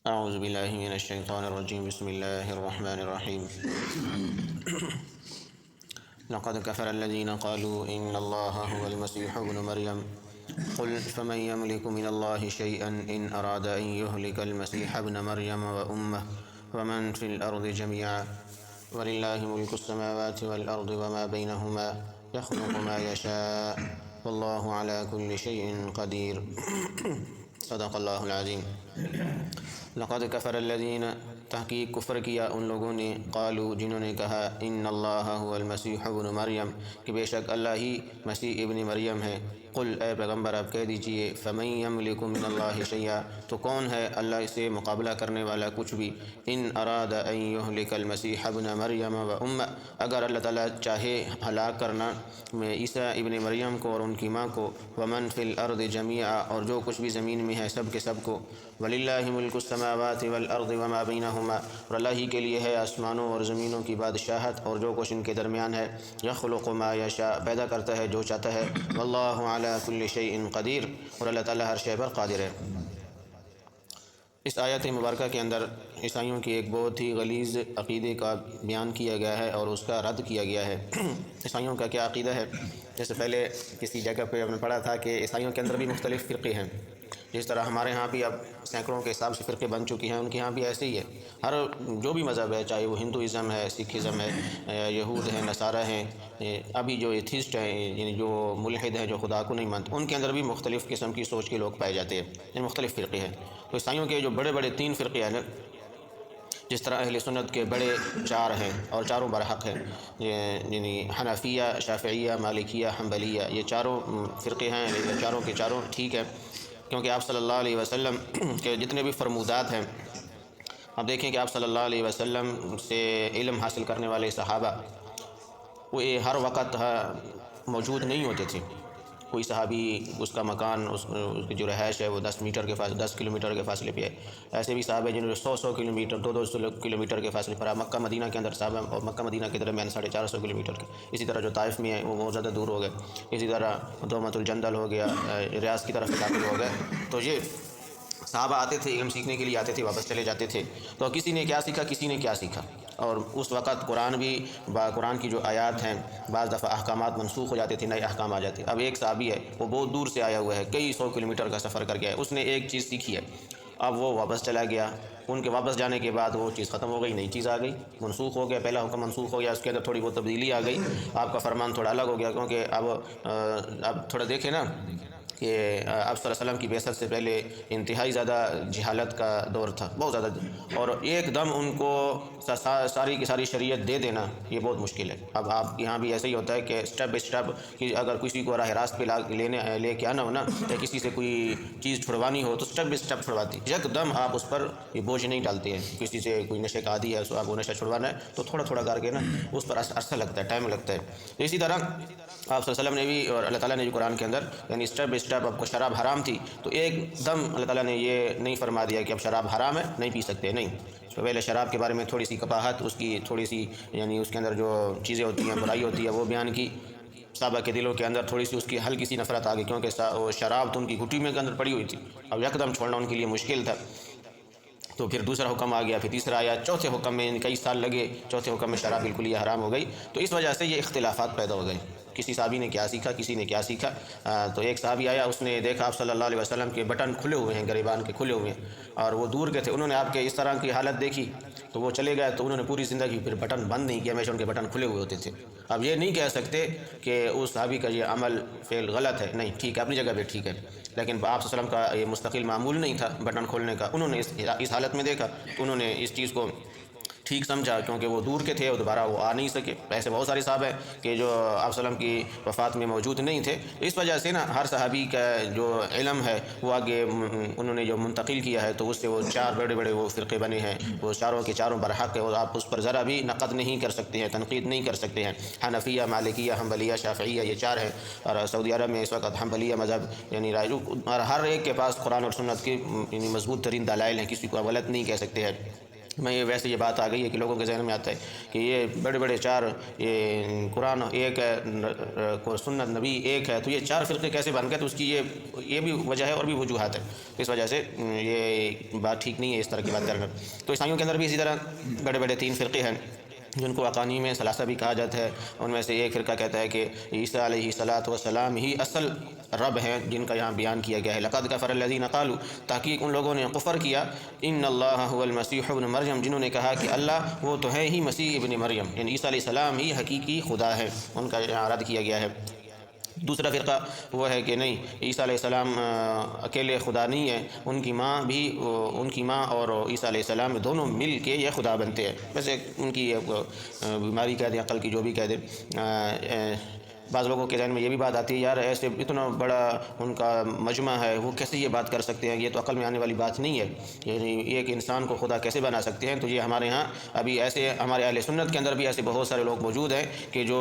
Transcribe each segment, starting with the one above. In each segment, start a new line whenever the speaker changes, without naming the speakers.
اعوذ باللہ من الشیطان الرجیم بسم اللہ الرحمن الرحیم لقد كفر الذين قالوا إن الله هو المسيح ابن مريم قل فمن يملك من الله شيئا إن أراد أن يهلك المسيح ابن مريم وأمه ومن في الأرض جميعا ولله ملك السماوات والأرض وما بينهما يخلق ما يشاء والله على كل شيء قدير صدق اللہ العظیم۔ لقد کفر الذین، تحقیق کفر کیا ان لوگوں نے، قالوا جنہوں نے کہا، ان اللہ هو المسیح ابن مریم، کہ بے شک اللہ ہی مسیح ابن مریم ہے۔ قل، اے پیغمبر آپ کہہ دیجئے، فمن یملک من اللہ شیئا، تو کون ہے اللہ سے مقابلہ کرنے والا کچھ بھی، ان اراد ان یہلک المسیح ابن مریم و امہ، اگر اللہ تعالیٰ چاہے ہلاک کرنا عیسیٰ ابن مریم کو اور ان کی ماں کو، ومن فی الارض جمیعا، اور جو کچھ بھی زمین میں ہے سب کے سب کو، وللہ ملک السماوات والارض وما بینہما، اور اللہ ہی کے لیے ہے آسمانوں اور زمینوں کی بادشاہت اور جو کچھ ان کے درمیان ہے، یخلق ما یشاء، پیدا کرتا ہے جو چاہتا ہے، واللہ علی کل شیء قدیر، اور اللہ تعالیٰ ہر شے پر قادر ہے۔ اس آیت مبارکہ کے اندر عیسائیوں کی ایک بہت ہی غلیظ عقیدے کا بیان کیا گیا ہے اور اس کا رد کیا گیا ہے۔ عیسائیوں کا کیا عقیدہ ہے؟ جیسے پہلے کسی جگہ پہ ہم نے پڑھا تھا کہ عیسائیوں کے اندر بھی مختلف فرقے ہیں، جس طرح ہمارے ہاں بھی اب سینکڑوں کے حساب سے فرقے بن چکی ہیں، ان کے ہاں بھی ایسے ہی ہے۔ ہر جو بھی مذہب ہے، چاہے وہ ہندوازم ہے، سکھزم ہے، یہود ہیں، نصارہ ہیں، ابھی جو ایتھیسٹ ہیں، یعنی جو ملحد ہیں، جو خدا کو نہیں مانتے، ان کے اندر بھی مختلف قسم کی سوچ کے لوگ پائے جاتے ہیں، یعنی مختلف فرقے ہیں۔ تو عیسائیوں کے جو بڑے بڑے 3 فرقے ہیں نا، جس طرح اہل سنت کے بڑے 4 ہیں اور چاروں برحق ہیں، یعنی حنفیہ، شافعیہ، مالکیہ، حنبلیہ، یہ چاروں فرقے ہیں، یہ چاروں کے چاروں ٹھیک ہے، کیونکہ آپ صلی اللہ علیہ وسلم کے جتنے بھی فرمودات ہیں، اب دیکھیں کہ آپ صلی اللہ علیہ وسلم سے علم حاصل کرنے والے صحابہ وہ ہر وقت موجود نہیں ہوتے تھے۔ کوئی صحابی اس کا مکان، اس کی جو رہائش ہے وہ 10 کلومیٹر کے فاصلے پہ ہے۔ ایسے بھی صحابہ جنہوں نے 100 کلومیٹر، 200 کلومیٹر کے فاصلے پر، مکہ مدینہ کے اندر صحابہ اور مکہ مدینہ کے درمیان 450 کلومیٹر کے۔ اسی طرح جو طائف میں ہے وہ بہت زیادہ دور ہو گئے۔ اسی طرح دومۃ الجندل ہو گیا، ریاض کی طرف داخل ہو گئے۔ تو یہ صحابہ آتے تھے، علم سیکھنے کے لیے آتے تھے، واپس چلے جاتے تھے۔ تو کسی نے کیا سیکھا، کسی نے کیا سیکھا، اور اس وقت قرآن بھی، قرآن کی جو آیات ہیں بعض دفعہ احکامات منسوخ ہو جاتے تھے، نئے احکام آ جاتے۔ اب ایک صحابی ہے، وہ بہت دور سے آیا ہوا ہے، کئی 100 کلومیٹر کا سفر کر گیا ہے، اس نے ایک چیز سیکھی ہے، اب وہ واپس چلا گیا۔ ان کے واپس جانے کے بعد وہ چیز ختم ہو گئی، نئی چیز آ گئی، منسوخ ہو گیا، پہلا حکم منسوخ ہو گیا، اس کے اندر تھوڑی بہت تبدیلی آ گئی، آپ کا فرمان تھوڑا الگ ہو گیا، کیونکہ اب تھوڑا دیکھیں نا کہ آپ صلی اللہ علیہ وسلم کی بعثت سے پہلے انتہائی زیادہ جہالت کا دور تھا، بہت زیادہ، اور ایک دم ان کو ساری کی ساری شریعت دے دینا یہ بہت مشکل ہے۔ اب آپ یہاں بھی ایسے ہی ہوتا ہے کہ اسٹیپ بائی اسٹیپ، کہ اگر کسی کو راہ راست پہ لے کے آنا ہو نا، یا کسی سے کوئی چیز چھڑوانی ہو تو اسٹیپ بائی اسٹیپ چھڑواتی، یک دم آپ اس پر یہ بوجھ نہیں ڈالتے ہیں۔ کسی سے کوئی نشے کا عادی ہے، سو آپ وہ نشہ چھڑوانا ہے تو تھوڑا تھوڑا کر کے نا اس پر عرصہ لگتا ہے، ٹائم لگتا ہے۔ اسی طرح آپ صلی اللہ علیہ وسلم نے بھی، اور اللہ تعالیٰ نے بھی قرآن کے اندر، یعنی اسٹیپ بائی اسٹیپ، آپ کو شراب حرام تھی تو ایک دم اللہ تعالیٰ نے یہ نہیں فرما دیا کہ اب شراب حرام ہے، نہیں پی سکتے، نہیں۔ تو پہلے شراب کے بارے میں تھوڑی سی کباہت، اس کی تھوڑی سی، یعنی اس کے اندر جو چیزیں ہوتی ہیں، برائی ہوتی ہے، وہ بیان کی۔ صحابہ کے دلوں کے اندر تھوڑی سی اس کی ہلکی سی نفرت آ گئی، کیونکہ وہ شراب تو ان کی گھٹی میں کے اندر پڑی ہوئی تھی، اب یکدم چھوڑنا ان کے لیے مشکل تھا۔ تو پھر دوسرا حکم آ گیا، پھر تیسرا آیا، چوتھے حکم میں کئی سال لگے، چوتھے حکم میں شراب بالکل یہ حرام ہو گئی۔ تو اس وجہ سے یہ اختلافات پیدا ہو گئے، کسی صحابی نے کیا سیکھا، کسی نے کیا سیکھا۔ تو ایک صحابی آیا، اس نے دیکھا آپ صلی اللہ علیہ وسلم کے بٹن کھلے ہوئے ہیں، گریبان کے کھلے ہوئے ہیں، اور وہ دور کے تھے، انہوں نے آپ کے اس طرح کی حالت دیکھی تو وہ چلے گئے، تو انہوں نے پوری زندگی پھر بٹن بند نہیں کیا، ہمیشہ ان کے بٹن کھلے ہوئے ہوتے تھے۔ اب یہ نہیں کہہ سکتے کہ اس صحابی کا یہ عمل فعل غلط ہے، نہیں، ٹھیک ہے، اپنی جگہ پہ ٹھیک ہے، لیکن آپ صلی اللہ علیہ وسلم کا یہ مستقل معمول نہیں تھا بٹن کھولنے کا۔ انہوں نے اس حالت میں دیکھا تو انہوں نے اس چیز کو ٹھیک سمجھا، کیونکہ وہ دور کے تھے اور دوبارہ وہ آ نہیں سکے۔ ایسے بہت سارے صحابہ ہیں کہ جو آپ صلی اللہ علیہ وسلم کی وفات میں موجود نہیں تھے۔ اس وجہ سے نا ہر صحابی کا جو علم ہے وہ آگے انہوں نے جو منتقل کیا ہے، تو اس سے وہ 4 بڑے بڑے وہ فرقے بنے ہیں، وہ چاروں کے چاروں برحق ہے، اور آپ اس پر ذرا بھی نقد نہیں کر سکتے ہیں، تنقید نہیں کر سکتے ہیں۔ حنفیہ، مالکیہ، حنبلیہ، شافعیہ، یہ 4 ہیں، اور سعودی عرب میں اس وقت حنبلیہ مذہب یعنی رائج، اور ہر ایک کے پاس قرآن اور سنت کی یعنی مضبوط ترین دلائل ہیں، کسی کو غلط نہیں کہہ سکتے ہیں۔ میں ویسے یہ بات آ گئی ہے کہ لوگوں کے ذہن میں آتا ہے کہ یہ بڑے بڑے چار، یہ قرآن ایک ہے، سنت نبی ایک ہے، تو یہ چار فرقے کیسے بن گئے؟ تو اس کی یہ بھی وجہ ہے اور بھی وجوہات ہیں، اس وجہ سے یہ بات ٹھیک نہیں ہے اس طرح کی بات کرنا۔ تو عیسائیوں کے اندر بھی اسی طرح بڑے بڑے 3 فرقے ہیں جن کو اقانیم ثلاثہ بھی کہا جاتا ہے۔ ان میں سے ایک فرقہ کہتا ہے کہ عیسیٰ علیہ الصلاۃ والسلام ہی اصل رب ہیں، جن کا یہاں بیان کیا گیا ہے، لقد کفر الذین قالوا، تحقیق ان لوگوں نے کفر کیا، ان اللہ هو المسیح ابن مریم، جنہوں نے کہا کہ اللہ وہ تو ہے ہی مسیح ابن مریم، یعنی عیسیٰ علیہ السلام ہی حقیقی خدا ہے، ان کا یہاں رد کیا گیا ہے۔ دوسرا فرقہ وہ ہے کہ نہیں، عیسیٰ علیہ السلام اکیلے خدا نہیں ہے، ان کی ماں اور عیسیٰ علیہ السلام دونوں مل کے یہ خدا بنتے ہیں۔ ویسے ان کی بیماری کہہ دیں، عقل کی جو بھی کہہ دیں، بعض لوگوں کے ذہن میں یہ بھی بات آتی ہے، یار ایسے اتنا بڑا ان کا مجمع ہے، وہ کیسے یہ بات کر سکتے ہیں؟ یہ تو عقل میں آنے والی بات نہیں ہے، یعنی ایک انسان کو خدا کیسے بنا سکتے ہیں؟ تو یہ ہمارے ہاں ابھی ایسے، ہمارے اہل سنت کے اندر بھی ایسے بہت سارے لوگ موجود ہیں کہ جو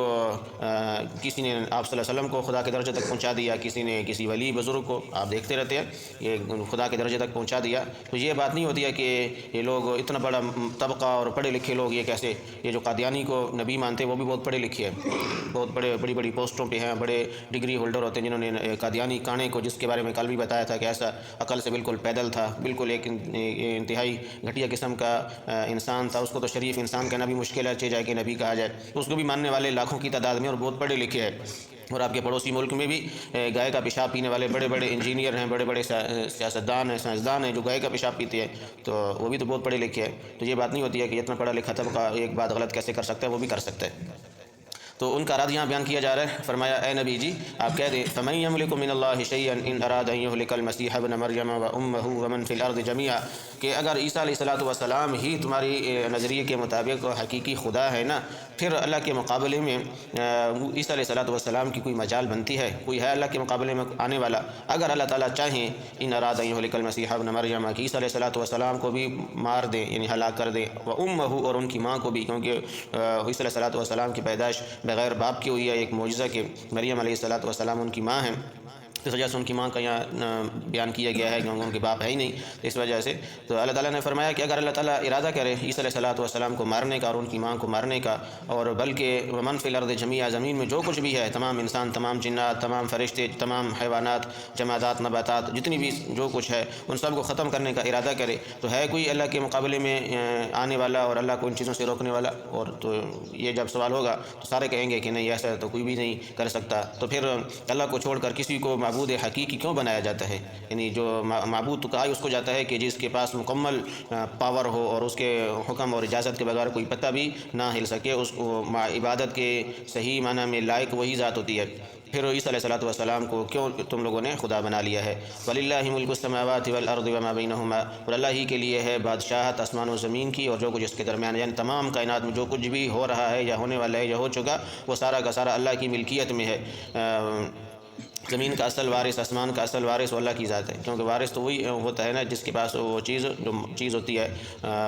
کسی نے آپ صلی اللہ علیہ وسلم کو خدا کے درجے تک پہنچا دیا، کسی نے کسی ولی بزرگ کو، آپ دیکھتے رہتے ہیں، یہ خدا کے درجے تک پہنچا دیا۔ تو یہ بات نہیں ہوتی ہے کہ یہ لوگ اتنا بڑا طبقہ اور پڑھے لکھے لوگ یہ کیسے، یہ جو قادیانی کو نبی مانتے ہیں وہ بھی بہت پڑھے لکھے ہیں، بہت بڑی بڑی پوسٹوں پہ ہیں، بڑے ڈگری ہولڈر ہوتے ہیں، جنہوں نے قادیانی کانے کو، جس کے بارے میں کل بھی بتایا تھا کہ ایسا عقل سے بالکل پیدل تھا، بالکل ایک انتہائی گھٹیا قسم کا انسان تھا، اس کو تو شریف انسان کہنا بھی مشکل ہے، چاہے جائے کہ نبی کہا جائے، اس کو بھی ماننے والے لاکھوں کی تعداد میں اور بہت پڑھے لکھے ہیں۔ اور آپ کے پڑوسی ملک میں بھی گائے کا پیشاب پینے والے بڑے بڑے انجینئر ہیں، بڑے بڑے سیاستدان ہیں، سائنسدان ہیں جو گائے کا پیشاب پیتے ہیں، تو وہ بھی تو بہت پڑھے لکھے ہیں۔ تو یہ بات نہیں ہوتی ہے کہ اتنا پڑھا لکھا طبقہ ایک بات غلط کیسے کر سکتا ہے، وہ بھی کر سکتا ہے۔ تو ان کا رد یہاں بیان کیا جا رہا ہے، فرمایا اے نبی جی آپ کہہ دیں فَمَن يَمْلِكُ مِنَ اللَّهِ شَيْئًا إِنْ أَرَادَ أَن يُهْلِكَ الْمَسِيحَ ابْنَ مَرْيَمَ وَأُمَّهُ وَمَنْ فِي الْأَرْضِ جَمِيعًا، کہ اگر عیسیٰ علیہ الصلاۃ والسلام ہی تمہاری نظریے کے مطابق حقیقی خدا ہے نا، پھر اللہ کے مقابلے میں عیسیٰ علیہ الصلاۃ والسلام کی کوئی مجال بنتی ہے؟ کوئی ہے اللہ کے مقابلے میں آنے والا؟ اگر اللہ تعالیٰ چاہیں ان اراد ان یہلک المسیح ابن مریم، کہ عیسیٰ علیہ الصلاۃ والسلام کو بھی مار دیں، یعنی ہلاک کر دیں، وامہ، اور ان کی ماں کو بھی، کیونکہ عیسیٰ علیہ الصلاۃ والسلام کی پیدائش بغیر باپ کی ہوئی ہے، ایک معجزہ کہ مریم علیہ الصلاۃ والسلام ان کی ماں ہیں، اس وجہ سے ان کی ماں کا یہاں بیان کیا گیا ہے کیونکہ ان کے باپ ہے ہی نہیں، اس وجہ سے تو اللہ تعالیٰ نے فرمایا کہ اگر اللہ تعالیٰ ارادہ کرے عیسیٰ علیہ الصلاۃ والسلام کو مارنے کا اور ان کی ماں کو مارنے کا، اور بلکہ ومن فی الارض جمیعا، زمین میں جو کچھ بھی ہے، تمام انسان، تمام جنات، تمام فرشتے، تمام حیوانات، جمادات، نباتات، جتنی بھی جو کچھ ہے، ان سب کو ختم کرنے کا ارادہ کرے، تو ہے کوئی اللہ کے مقابلے میں آنے والا اور اللہ کو ان چیزوں سے روکنے والا؟ اور تو یہ جب سوال ہوگا تو سارے کہیں گے کہ نہیں، ایسا تو کوئی بھی نہیں کر سکتا۔ تو پھر اللہ کو چھوڑ کر کسی کو معبود حقیقی کیوں بنایا جاتا ہے؟ یعنی جو معبود تو کہا اس کو جاتا ہے کہ جس کے پاس مکمل پاور ہو اور اس کے حکم اور اجازت کے بغیر کوئی پتہ بھی نہ ہل سکے، اس کو عبادت کے صحیح معنی میں لائق وہی ذات ہوتی ہے۔ پھر عیسیٰ علیہ الصلاۃ والسلام کو کیوں تم لوگوں نے خدا بنا لیا ہے؟ وَلِلَّهِ مُلْكُ السَّمَاوَاتِ وَالْأَرْضِ وَمَا بَيْنَهُمَا، اور اللہ ہی کے لیے ہے بادشاہت آسمان و زمین کی اور جو کچھ اس کے درمیان، یعنی تمام کائنات میں جو کچھ بھی ہو رہا ہے یا ہونے والا ہے یا ہو چکا، وہ سارا کا سارا اللہ کی ملکیت میں ہے۔ زمین کا اصل وارث، آسمان کا اصل وارث وہ اللہ کی ذات ہے، کیونکہ وارث تو وہی ہوتا ہے نا جس کے پاس وہ چیز، جو چیز ہوتی ہے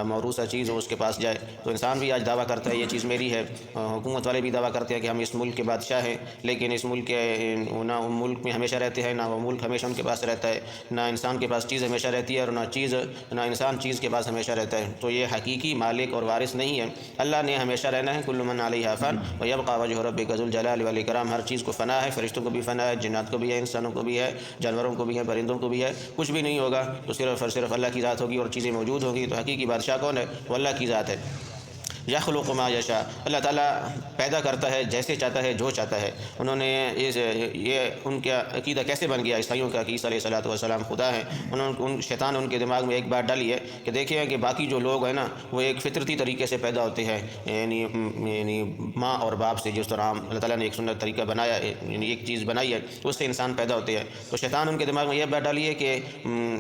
موروثہ چیز، وہ اس کے پاس جائے۔ تو انسان بھی آج دعویٰ کرتا ہے یہ چیز میری ہے، حکومت والے بھی دعویٰ کرتے ہیں کہ ہم اس ملک کے بادشاہ ہیں، لیکن اس ملک کے نہ وہ ملک میں ہمیشہ رہتے ہیں، نہ وہ ملک ہمیشہ ان کے پاس رہتا ہے، نہ انسان کے پاس چیز ہمیشہ رہتی ہے، اور نہ انسان چیز کے پاس ہمیشہ رہتا ہے۔ تو یہ حقیقی مالک اور وارث نہیں ہے، اللہ نے ہمیشہ رہنا ہے، کل من علیہا فان ویبقى وجہ ربک ذو الجلال والاکرام، ہر چیز کو فنا ہے، فرشتوں کو بھی فنا ہے، جنات کو بھی ہے، انسانوں کو بھی ہے، جانوروں کو بھی ہے، پرندوں کو بھی ہے، کچھ بھی نہیں ہوگا تو صرف اور صرف اللہ کی ذات ہوگی اور چیزیں موجود ہوگی۔ تو حقیقی بادشاہ کون ہے؟ وہ اللہ کی ذات ہے۔ یخلق ما یشاء، اللہ تعالیٰ پیدا کرتا ہے جیسے چاہتا ہے، جو چاہتا ہے۔ انہوں نے یہ ان کا عقیدہ کیسے بن گیا عیسائیوں کا کہ عیسیٰ علیہ الصلاۃ والسلام خدا ہے؟ شیطان نے ان کے دماغ میں ایک بات ڈالی ہے کہ دیکھیں کہ باقی جو لوگ ہیں نا وہ ایک فطرتی طریقے سے پیدا ہوتے ہیں، یعنی ماں اور باپ سے، جس طرح اللہ تعالیٰ نے ایک سنت طریقہ بنایا ہے، یعنی ایک چیز بنائی ہے، اس سے انسان پیدا ہوتے ہیں۔ تو شیطان ان کے دماغ میں یہ بات ڈالی ہے کہ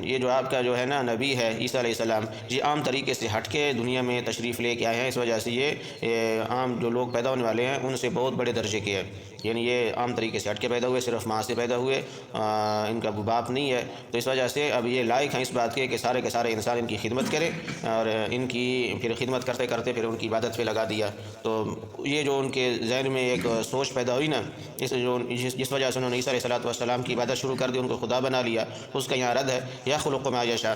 یہ جو آپ کا جو ہے نا نبی ہے عیسیٰ علیہ السلام، یہ عام طریقے سے ہٹ کے دنیا میں تشریف لے کے آئے ہیں، اس وجہ سے یہ عام جو لوگ پیدا ہونے والے ہیں ان سے بہت بڑے درجے کے ہیں، یعنی یہ عام طریقے سے ہٹ کے پیدا ہوئے، صرف ماں سے پیدا ہوئے، ان کا باپ نہیں ہے۔ تو اس وجہ سے اب یہ لائق ہیں اس بات کے کہ سارے کے سارے انسان ان کی خدمت کرے، اور ان کی پھر خدمت کرتے کرتے پھر ان کی عبادت پہ لگا دیا۔ تو یہ جو ان کے ذہن میں ایک سوچ پیدا ہوئی نا، جس وجہ سے انہوں نے عیسیٰ علیہ الصلاۃ والسلام کی عبادت شروع کر دی، ان کو خدا بنا لیا، اس کا یہاں رد ہے یخلق ما یشاء۔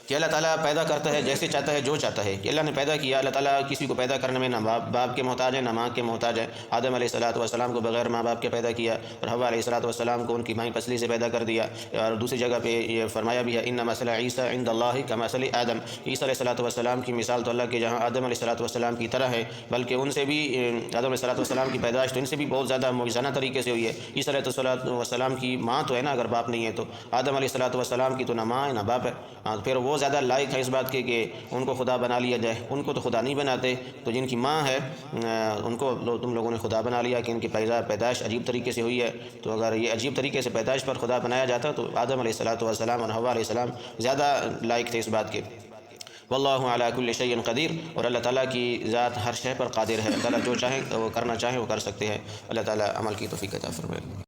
کہ اللہ تعالیٰ پیدا کرتا ہے جیسے چاہتا ہے، جو چاہتا ہے، کہ اللہ نے پیدا کیا، اللہ تعالیٰ کسی کو پیدا کرنے میں نہ باپ کے محتاج ہے، نہ ماں کے محتاج ہے۔ آدم علیہ السلام کو بغیر ماں باپ کے پیدا کیا، اور حوا علیہ السلام کو ان کی مائیں پسلی سے پیدا کر دیا۔ اور دوسری جگہ پہ یہ فرمایا بھی ہے، ان مثل عیسیٰ عند اللہ کمثل آدم، عیسیٰ علیہ السلام کی مثال تو اللہ کے جہاں آدم علیہ السلام کی طرح ہے، بلکہ ان سے بھی آدم علیہ السلام کی پیدائش تو ان سے بھی بہت زیادہ معجزانہ طریقے سے ہوئی ہے۔ عیسیٰ علیہ السلام کی ماں تو ہے نا، اگر باپ نہیں ہے تو آدم علیہ السلام کی تو نہ ماں ہے نہ باپ ہے، پھر وہ زیادہ لائق ہے اس بات کے کہ ان کو خدا بنا لیا جائے۔ ان کو تو خدا نہیں بناتے، تو جن کی ماں ہے ان کو تم لوگوں نے خدا بنا لیا کہ ان کی پیدائش عجیب طریقے سے ہوئی ہے۔ تو اگر یہ عجیب طریقے سے پیدائش پر خدا بنایا جاتا تو آدم علیہ السلام اور حوا علیہ السلام زیادہ لائق تھے اس بات کے۔ واللہ علی کل شیء قدیر، اور اللہ تعالیٰ کی ذات ہر شے پر قادر ہے۔ اللہ تعالیٰ جو چاہیں وہ کرنا چاہیں وہ کر سکتے ہیں۔ اللہ تعالیٰ عمل کی توفیق عطا فرمائے۔